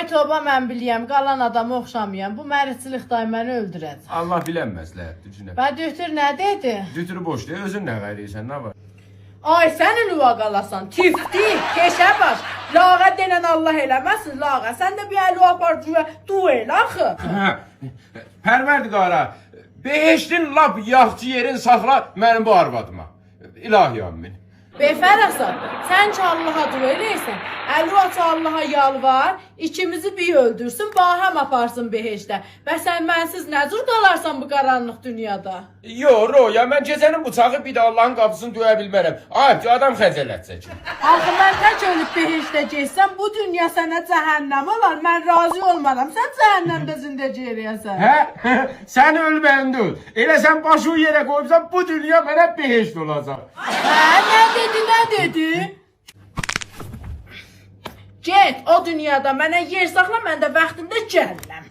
Ay toba mən biliyəm, qalan adamı oxşamayam. Bu məricilik day məni öldürəcək. Allah bilənməzlər, düşünə. Və dötür nə dedi? Dütürü boş deyil, özün nə qayrıysan, nə var? Ay sən ülva qalasan, tifti, keşə baş. Lağa denən Allah eləməsin, lağa. Sən də bir əli apar dua elə axı. Pərverdigara, beheştin lap yaxçı yerin saxla mənim bu arvadıma. İlahi amin. Beyfərəsən, sən ki Allaha dua eləyirsən, əli aç Allaha yalvar, ikimizi bir öldürsün, bahəm aparsın beheşdə. Və sən mənsiz nə cür qalarsan bu qaranlıq dünyada? Yo, Roya, mən gecənin bıçağı bir də Allahın qapısını döyə bilmərəm. Ay, adam xəcələtcək. Axı mən tək ölüb beheşdə geçsəm, bu dünya sənə cəhənnəm olar, mən razı olmaram, sən cəhənnəmdə zindəcə eləyəsən. Hə? Sən öl, mən də öl. Elə sən başı yerə qoyubsan, bu dünya mənə beheşt olacaq. Hə, nə dedi? Get, o dünyada mənə yer saxla, mən də vaxtında gəlirəm.